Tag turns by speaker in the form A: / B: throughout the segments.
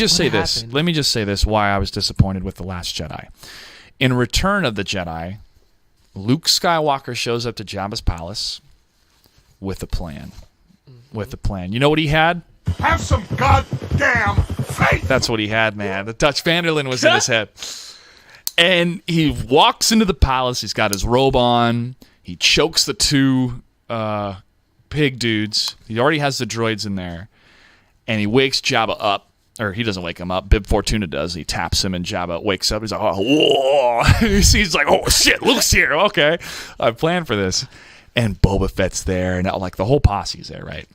A: just say this. Let me just say this, why I was disappointed with The Last Jedi. In Return of the Jedi, Luke Skywalker shows up to Jabba's palace with a plan. With a plan. You know what he had?
B: Have some goddamn faith!
A: That's what he had, man. The Dutch Vanderlyn was in his head. And he walks into the palace. He's got his robe on. He chokes the two pig dudes. He already has the droids in there. And he wakes Jabba up. Or he doesn't wake him up. Bib Fortuna does. He taps him and Jabba wakes up. He's like, oh, whoa. He's like, oh, shit, Luke's here. Okay. I planned for this. And Boba Fett's there. And like the whole posse's there, right?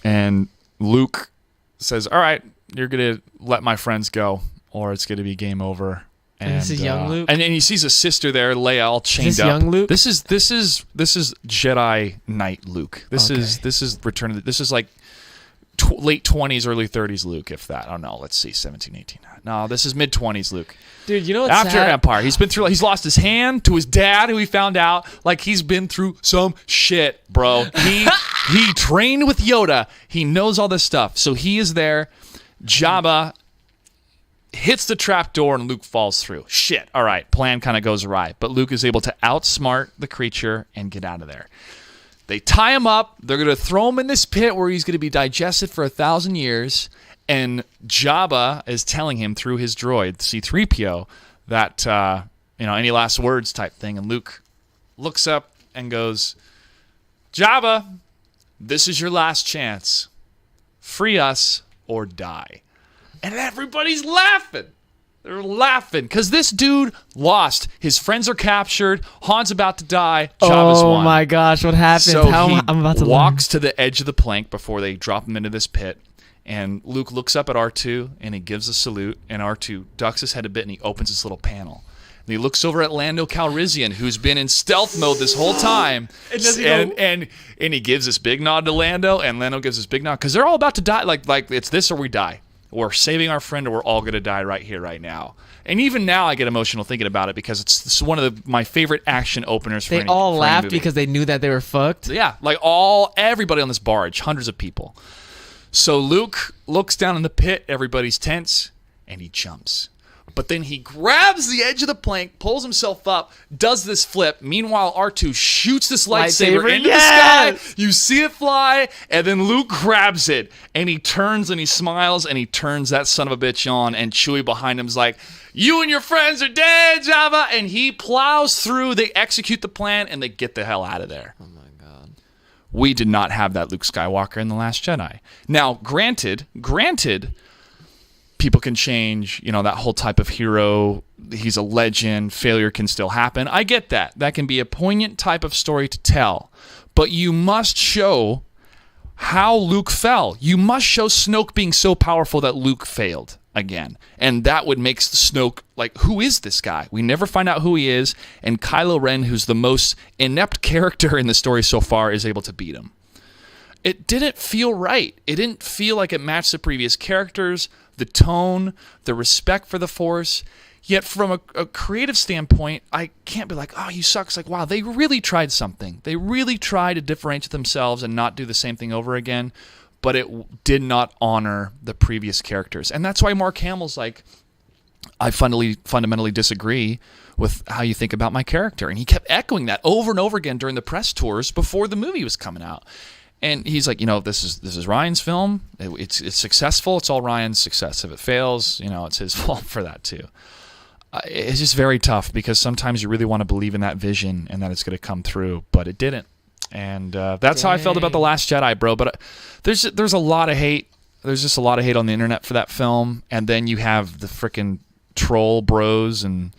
A: And Luke says, all right, you're going to let my friends go or it's going to be game over.
C: And this is young Luke?
A: And he sees a sister there, Leia, all chained up.
C: Is this young Luke?
A: This is Jedi Knight Luke. This is Return of the... This is like late 20s, early 30s Luke, if that. I don't know. Let's see, 17, 18. No, this is mid-20s Luke.
C: Dude, you know what's
A: After
C: sad?
A: Empire. He's lost his hand to his dad, who he found out. Like, he's been through some shit, bro. He trained with Yoda. He knows all this stuff. So he is there. Jabba hits the trap door and Luke falls through. Shit. All right. Plan kind of goes awry. But Luke is able to outsmart the creature and get out of there. They tie him up. They're going to throw him in this pit where he's going to be digested for 1,000 years. And Jabba is telling him through his droid, C-3PO, that, any last words type thing. And Luke looks up and goes, Jabba, this is your last chance. Free us or die. And everybody's laughing. They're laughing because this dude lost. His friends are captured. Han's about to die. Jabba's won.
C: Oh my gosh, what happened?
A: So
C: I'm about to
A: walks to the edge of the plank before they drop him into this pit. And Luke looks up at R2 and he gives a salute. And R2 ducks his head a bit and he opens this little panel. And he looks over at Lando Calrissian, who's been in stealth mode this whole time. And he gives this big nod to Lando, and Lando gives this big nod because they're all about to die. Like it's this or we die. We're saving our friend or we're all going to die right here, right now. And even now I get emotional thinking about it because it's one of my favorite action openers for
C: They
A: any
C: all
A: for any
C: laughed
A: movie.
C: because they knew that they were fucked.
A: Yeah, like everybody on this barge, hundreds of people. So Luke looks down in the pit, everybody's tense, and he jumps. But then he grabs the edge of the plank, pulls himself up, does this flip. Meanwhile, R2 shoots this lightsaber into the sky. You see it fly, and then Luke grabs it, and he turns and he smiles, and he turns that son of a bitch on, and Chewie behind him's like, you and your friends are dead, Jabba! And he plows through, they execute the plan, and they get the hell out of there.
C: Oh my God.
A: We did not have that Luke Skywalker in The Last Jedi. Now, granted, people can change, that whole type of hero. He's a legend. Failure can still happen. I get that. That can be a poignant type of story to tell. But you must show how Luke fell. You must show Snoke being so powerful that Luke failed again. And that would make Snoke like, who is this guy? We never find out who he is. And Kylo Ren, who's the most inept character in the story so far, is able to beat him. It didn't feel right. It didn't feel like it matched the previous characters, the tone, the respect for the Force. Yet from a creative standpoint, I can't be like, oh, you suck. It's like, wow, they really tried something. They really tried to differentiate themselves and not do the same thing over again, but it did not honor the previous characters. And that's why Mark Hamill's like, I fundamentally disagree with how you think about my character. And he kept echoing that over and over again during the press tours before the movie was coming out. And he's like, this is Ryan's film. It's successful. It's all Ryan's success. If it fails, it's his fault for that too. It's just very tough because sometimes you really want to believe in that vision and that it's going to come through, but it didn't. And that's how I felt about The Last Jedi, bro. But there's a lot of hate. There's just a lot of hate on the internet for that film. And then you have the freaking troll bros and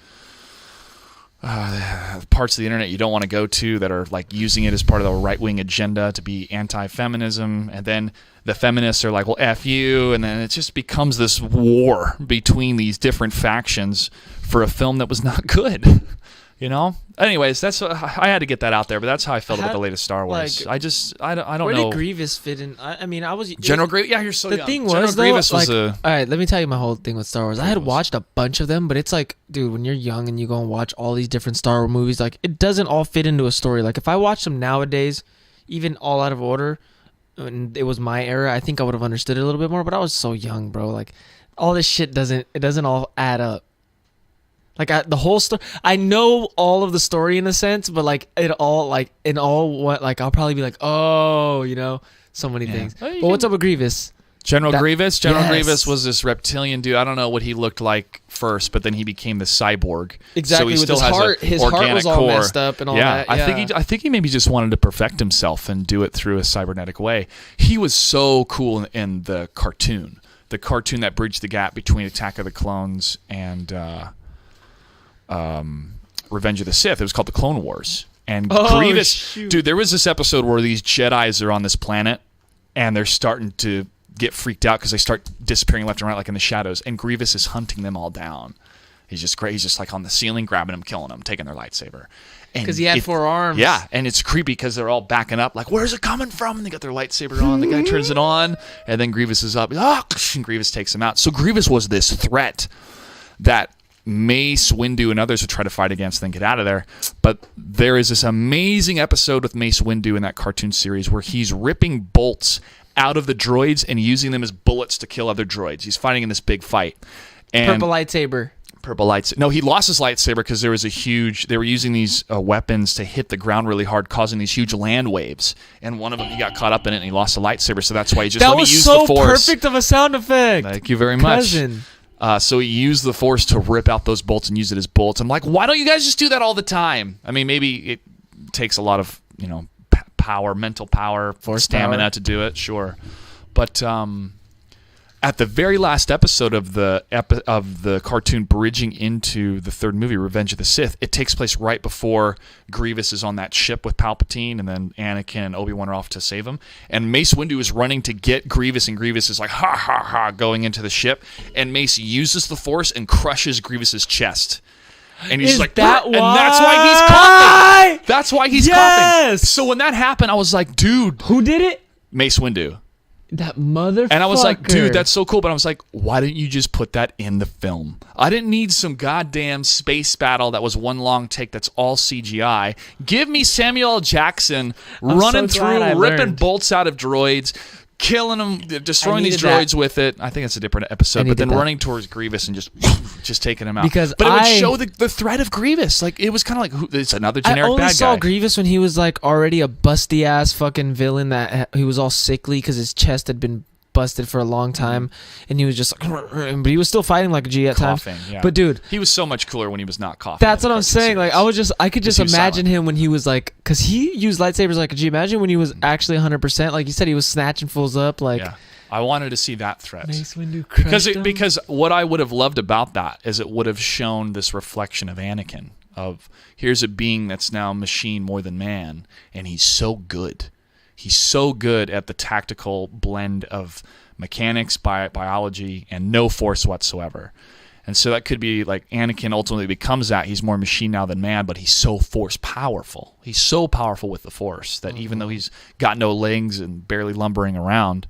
A: parts of the internet you don't want to go to that are like using it as part of the right-wing agenda to be anti-feminism, and then the feminists are like, well, F you, and then it just becomes this war between these different factions for a film that was not good. Anyways, I had to get that out there, but that's how I felt about the latest Star Wars. I don't know.
C: Where did Grievous fit in? I was
A: General Grievous. Yeah, you're so young.
C: The thing
A: General
C: was, though,
A: Grievous was
C: all right, let me tell you my whole thing with Star Wars. I had watched a bunch of them, but it's like, dude, when you're young and you go and watch all these different Star Wars movies, like, it doesn't all fit into a story. Like, if I watch them nowadays, even all out of order, and it was my era, I think I would have understood it a little bit more. But I was so young, bro. Like, all this shit doesn't all add up. Like, the whole story, I know all of the story in a sense, but like I'll probably be like, oh, so many things. But what's up with Grievous?
A: General Grievous? General
C: Yes.
A: Grievous was this reptilian dude. I don't know what he looked like first, but then he became the cyborg.
C: Exactly,
A: So he
C: with
A: still
C: his
A: has
C: heart.
A: a
C: His heart
A: organic
C: was all
A: core.
C: messed up and all that. Yeah.
A: I think he maybe just wanted to perfect himself and do it through a cybernetic way. He was so cool in the cartoon. The cartoon that bridged the gap between Attack of the Clones and Revenge of the Sith. It was called the Clone Wars. And Grievous, dude, there was this episode where these Jedis are on this planet and they're starting to get freaked out because they start disappearing left and right like in the shadows, and Grievous is hunting them all down. He's just great. He's just like on the ceiling, grabbing them, killing them, taking their lightsaber.
C: Because he had 4 arms.
A: Yeah, and it's creepy because they're all backing up, like, where's it coming from? And they got their lightsaber on. The guy turns it on, and then Grievous is up. And Grievous takes him out. So Grievous was this threat that Mace Windu and others would try to fight against, then get out of there. But there is this amazing episode with Mace Windu in that cartoon series where he's ripping bolts out of the droids and using them as bullets to kill other droids. He's fighting in this big fight. And
C: Purple lightsaber.
A: No, he lost his lightsaber because there was they were using these weapons to hit the ground really hard, causing these huge land waves. And one of them, he got caught up in it and he lost the lightsaber. So that's why he just let me use the Force.
C: That was so perfect of a sound effect.
A: Thank you very much.
C: Cousin.
A: So he used the Force to rip out those bolts and use it as bullets. I'm like, why don't you guys just do that all the time? I mean, maybe it takes a lot of, power, mental power,
C: Force
A: stamina
C: power.
A: to do it, sure. But at the very last episode of the cartoon bridging into the third movie, Revenge of the Sith, it takes place right before Grievous is on that ship with Palpatine, and then Anakin and Obi-Wan are off to save him. And Mace Windu is running to get Grievous, and Grievous is like, ha, ha, ha, going into the ship. And Mace uses the Force and crushes Grievous's chest. And he's like,
C: that
A: and that's why he's coughing. That's why he's coughing. So when that happened, I was like, dude.
C: Who did it?
A: Mace Windu.
C: That motherfucker.
A: And I was like, dude, that's so cool. But I was like, why didn't you just put that in the film? I didn't need some goddamn space battle that was one long take that's all CGI. Give me Samuel L. Jackson running through, ripping bolts out of droids, killing them, destroying these droids with it. I think it's a different episode. But then running towards Grievous and just taking him out. But it would show the threat of Grievous. Like, it was kind of like, it's another generic bad guy. I only saw
C: Grievous when he was like already a busty ass fucking villain that he was all sickly because his chest had been busted for a long time, and he was just like, but he was still fighting like a G at times.
A: Yeah.
C: But dude,
A: he was so much cooler when he was not coughing.
C: That's what I'm saying. Like, I could just imagine him when he was like, because he used lightsabers like a G. Imagine when he was actually 100%. Like you said, he was snatching fools up. Like,
A: yeah. I wanted to see that threat.
C: Mace Windu crushed him.
A: Because what I would have loved about that is it would have shown this reflection of Anakin. Of here's a being that's now machine more than man, and he's so good. He's so good at the tactical blend of mechanics, biology, and no Force whatsoever. And so that could be like Anakin ultimately becomes that. He's more machine now than man, but he's so Force powerful. He's so powerful with the Force that even though he's got no legs and barely lumbering around,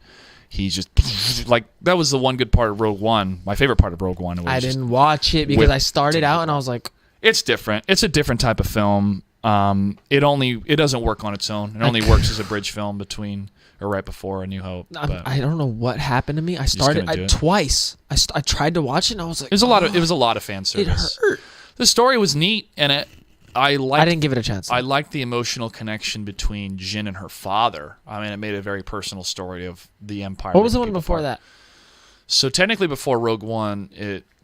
A: he's just like, that was the one good part of Rogue One. My favorite part of Rogue One was
C: I didn't watch it because I started out and I was like,
A: it's different. It's a different type of film. It doesn't work on its own. It only works as a bridge film between or right before A New Hope.
C: I don't know what happened to me. I started twice. I tried to watch it and I was like, it
A: was a lot of fan service.
C: It hurt.
A: The story was neat, and I didn't
C: give it a chance.
A: I liked the emotional connection between Jyn and her father. I mean, it made a very personal story of the Empire.
C: What was the one before that?
A: So technically, before Rogue One,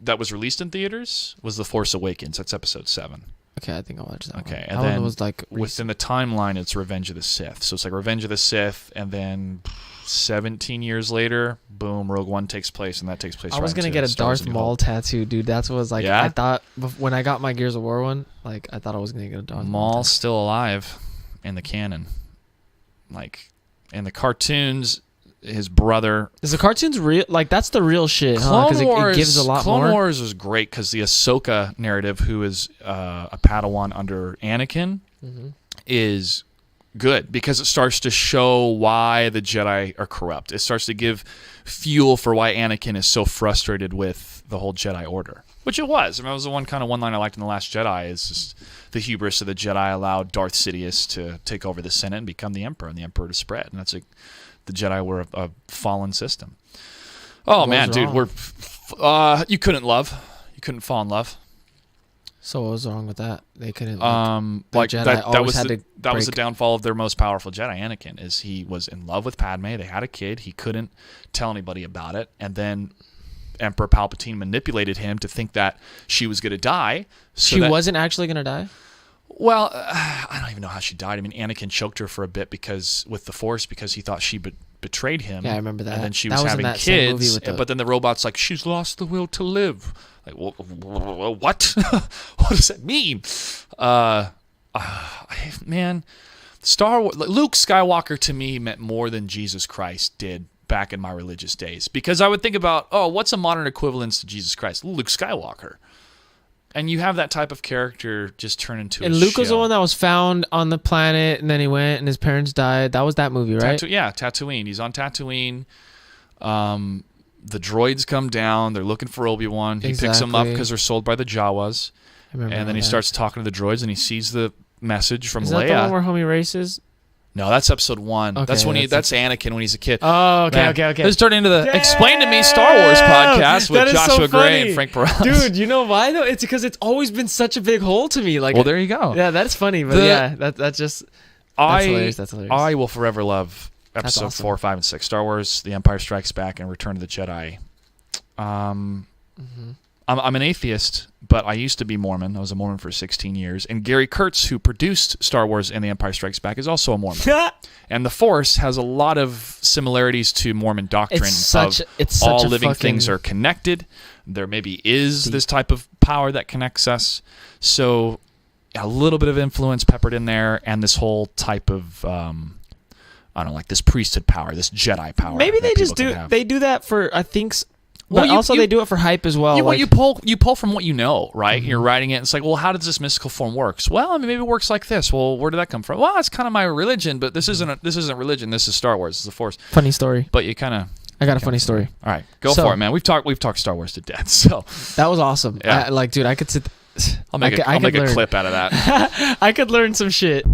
A: that was released in theaters was The Force Awakens. That's Episode 7.
C: Okay, I think I watched that.
A: Okay,
C: one.
A: and then
C: one was like
A: within the timeline, it's Revenge of the Sith. So it's like Revenge of the Sith, and then 17 years later, boom, Rogue One takes place, and that takes place.
C: I was gonna get a Darth Maul tattoo, dude. That's what was like. Yeah? I thought when I got my Gears of War one, like I thought I was gonna get a Darth Maul.
A: Maul's still alive in the canon, like in the cartoons. His brother.
C: Is the cartoons real? Like that's the real shit, huh? Because it gives a lot more.
A: Clone Wars was great because the Ahsoka narrative, who is a Padawan under Anakin, is good because it starts to show why the Jedi are corrupt. It starts to give fuel for why Anakin is so frustrated with the whole Jedi Order, which it was. I mean, it was the one line I liked in The Last Jedi is just the hubris of the Jedi allowed Darth Sidious to take over the Senate and become the Emperor, and the Emperor to spread. And that's the Jedi were a fallen system. Oh, man, dude, you couldn't fall in love.
C: So what was wrong with that? They couldn't.
A: That was the downfall of their most powerful Jedi, Anakin. Is he was in love with Padme? They had a kid. He couldn't tell anybody about it, and then Emperor Palpatine manipulated him to think that she was going to die.
C: She wasn't actually going to die.
A: Well, I don't even know how she died. I mean, Anakin choked her for a bit with the Force because he thought she betrayed him.
C: Yeah, I remember that.
A: And then she was having kids, but then the robot's like, she's lost the will to live. Like, what? What does that mean? Man, Star Wars, Luke Skywalker to me meant more than Jesus Christ did back in my religious days, because I would think about, what's a modern equivalence to Jesus Christ? Luke Skywalker. And you have that type of character just turn into
C: and Luke was the one that was found on the planet, and then he went, and his parents died. That was that movie, right?
A: Tatooine. He's on Tatooine. The droids come down. They're looking for Obi-Wan. He picks them up because they're sold by the Jawas. And then he starts talking to the droids, and he sees the message from Leia.
C: Is that the one where homie races?
A: No, that's episode 1.
C: Okay,
A: that's Anakin when he's a kid.
C: Oh, okay.
A: This turned into the Explain to Me Star Wars podcast with Joshua Gray and Frank Perez.
C: Dude, you know why though? It's because it's always been such a big hole to me. Like,
A: well, there you go.
C: Yeah, that's funny, but that's hilarious. That's hilarious.
A: I will forever love episode 4, 5, and 6. Star Wars: The Empire Strikes Back and Return of the Jedi. I'm an atheist, but I used to be Mormon. I was a Mormon for 16 years. And Gary Kurtz, who produced Star Wars and The Empire Strikes Back, is also a Mormon. And the Force has a lot of similarities to Mormon doctrine. All living things are connected. There maybe is this type of power that connects us. So a little bit of influence peppered in there, and this whole type of like this priesthood power, this Jedi power.
C: Maybe they just do. They do that for, I think. But they do it for hype as well.
A: You pull from what you know, right? Mm-hmm. You're writing it. It's like, well, how does this mystical form work? Well, I mean, maybe it works like this. Well, where did that come from? Well, it's kind of my religion, but this isn't religion. This is Star Wars. This is the Force.
C: Funny story.
A: But you kind of.
C: I got a funny story.
A: All right, go for it, man. We've talked Star Wars to death. So
C: that was awesome.
A: Yeah.
C: Dude, I could sit.
A: I'll make a clip out of that.
C: I could learn some shit.